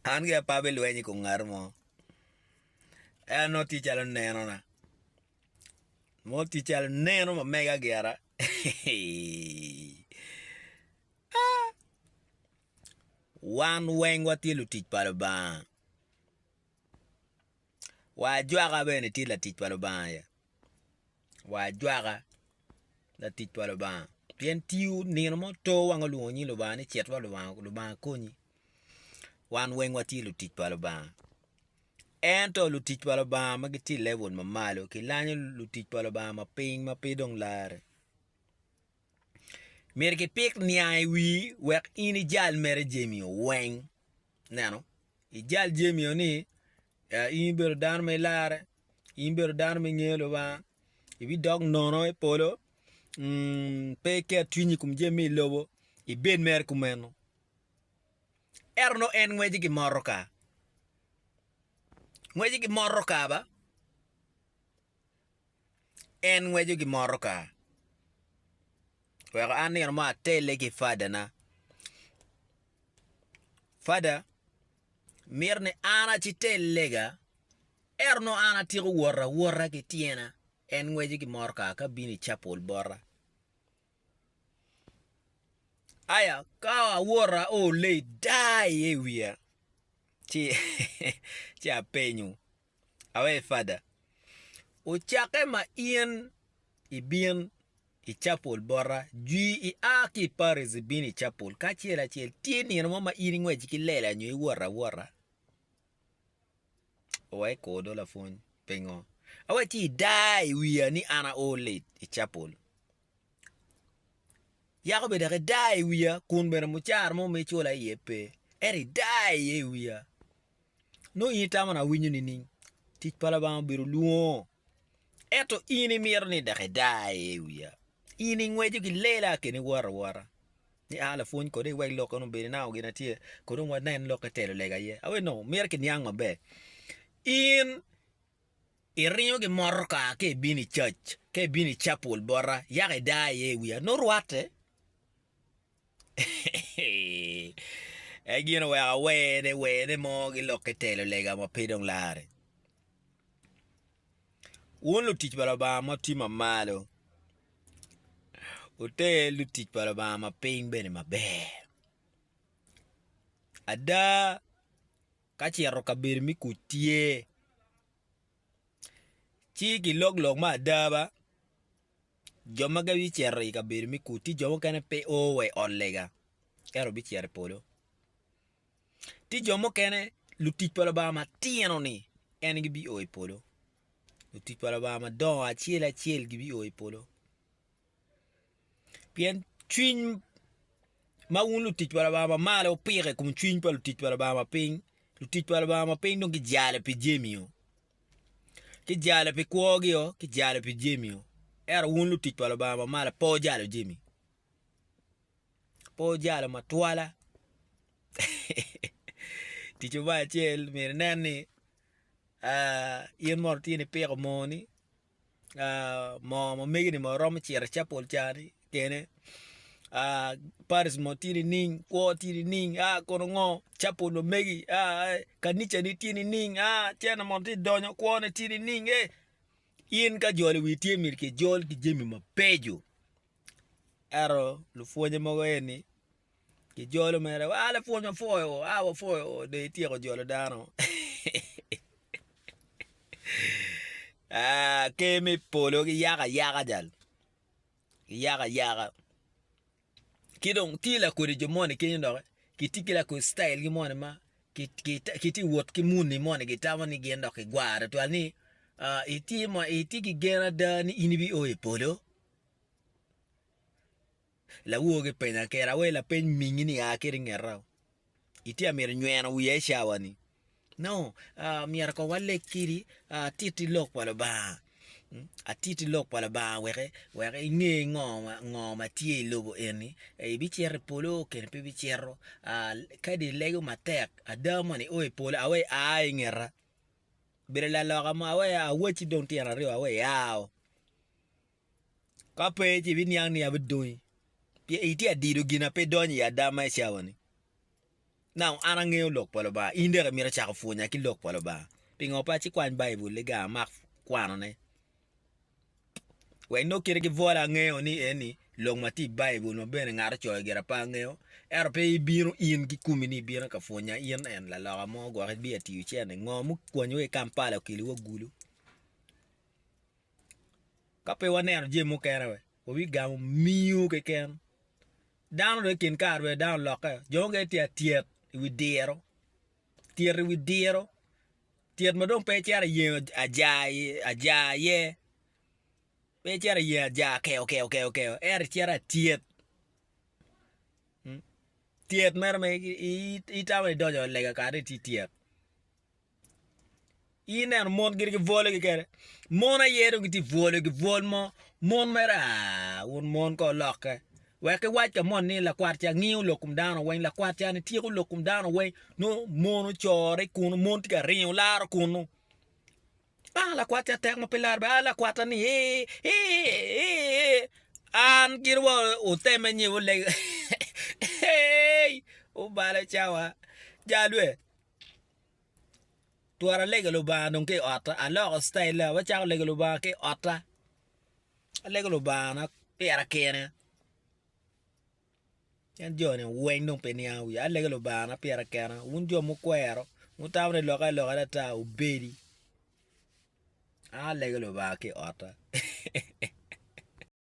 Ange pa be lwenyi ko ngarmo. No tichalo neno na. Mo tichalo neno ma mega gera. Wan weng watilu tich palo ba. Wa jwaga bene tila tich palo ba ya. Wa jwaga la tich palo ba. Pien tiu nino mo to wango luonyi lo ba ni chetwa lo ba konyi. Wan weng watilu tich palo ba. Ento lutich palo ba magiti level mamalo kilanyo lutich palo ba maping mapidong lare. Mir ki pik niai wi wek ini jal mere jemio weng. Nano. I jal jemio ni ini bero dan me lare. Ini bero dan me ngelo ba. Ibi dog nono e polo. Pe ke twinyi kum jemi lobo. I ben mer kumeno. Erno en ngweji ki moroka. Ngweji ki moroka ba. En ngweji ki moroka. Wego ani no ma tele ki fada na. Fada mirne ana ci telega erno ana tigo wora ki tiena en ngweji ki morka ka bini chapol borra. Aya ka wora o le dai e wia. Ci apenyu. Awe fada. O chake ma ien i bien I chapol borra jui I aki pares bini chapol ka chiel tieni no ma iri ngweji ki lela nyu I wora owe kodo la fun pengo awe ti dai wia ni ana ole I chapol yako be de dai wia kun bere muchar mo me chola yepe eri dai e wia no yitama na winyu ni tich pala ba biru luo eto ini mir ni de dai e wia ini ngweju ki lela ke ni wara ni ala fun ko de weg lokon be na o gina tie ko dum wanen lokatelo lega ye awe no mer ki nyang mabe in irinyo ki morka ke bini church ke bini chapel bora yake dai ye wia no ruate egino wa wede mo gi lokatelo lega ma pedong lare won tich bala ba ma tima malo hotel tich pala ba ma ping bene maber ada ka chiero kabir mi kutie chi gi log ma daba joma ga wi chiero kabir mi kuti joma kane pe owe olega ero bi chiero polo ti joma kane lutich pala ba ma tieno ni en gi bi owe polo lutich pala ba ma do achiel gi bi owe polo pien twin ma un lutich pala ba ma malo pire kum twin pa lutich pala ba ma ping lutich pala ba ma ping dong ki jale pi jemio ki jale pi kwogio ki jale pi jemio era un lutich pala ba ma mala po jale jemi po jale ma twala ticho ba chel mir nani yen mortini pego moni mo megi ni mo rom chier chapol chani kene paris mo tini ning ko tini ning kono ngo chapol no megi kanicha ni tini ning tiana mo ti donyo ko ne tini ning in ka jole wi tie mir ke jol ki jemi ma pejo aro lu fonye mo eni ke jolo mere wala fonyo foyo foyo de tie ko jolo dano kemi polo ki yaga jal yaga kidong tila ko de jomone kinyo kitikila ko style gi mone ma kiti wot ki muni mone gitama ni gendo ke gwara to ani iti ki gena dani inibi oe polo la woge penya kera we la pen mingi ni akiri ngerao iti amir nywena wiye shawani no miara ko wale kiri titi lok pala ba titi lok pala ba weke nge ngoma tie lobo eni bi chiere polo ken pe bi chiero kadi lego matek adamo ni oe polo awe ngera bere la loga mo awe awochi don tiara rio awe yao kape ji bi nyang ni abdoi iti adido gina pe donyi adama shawani now ana ngeo lok polo ba inde ga mira chako funya ki lok polo ba pingo pa chi kwan bible le ga mak kwano ne we no kire ki vola ngeo ni eni long mati bible no bene ngara cho gera pa ngeo pe biro in ki kumini biro ka funya in en la mo go bi ati chene ngomu kwanyo e Kampala kili wo gulu ka pe wane je mo kera we o wi ga miu ke ken down the kin car we down loka jonge tiet wi dero tier wi dero tiet mo don pe chara ye aja ye pe chara ye aja ke chara tiet tiet mer me i ta we dojo lega ka ti tiet inen mon gir vole ke mona yero ti vole mo mon mera un mon ko loka we ke wa ka mon ni la kwartia ngiu lokum dano wen la kwartia ni tiro lokum dano wen no mono chore kun mon ti ka rin la kun la kwartia tek mo pilar ba la kwarta ni an girwo o teme ni wo le o bala chawa jalwe tuara legalo ba non ke ota alors style wa cha legalo ba ke ota legalo ba na pera kene yan jone wen non pe ni awi legalo ba na pera kene un jo mo kwero mutawre loka da ta ubedi legalo ba ke ota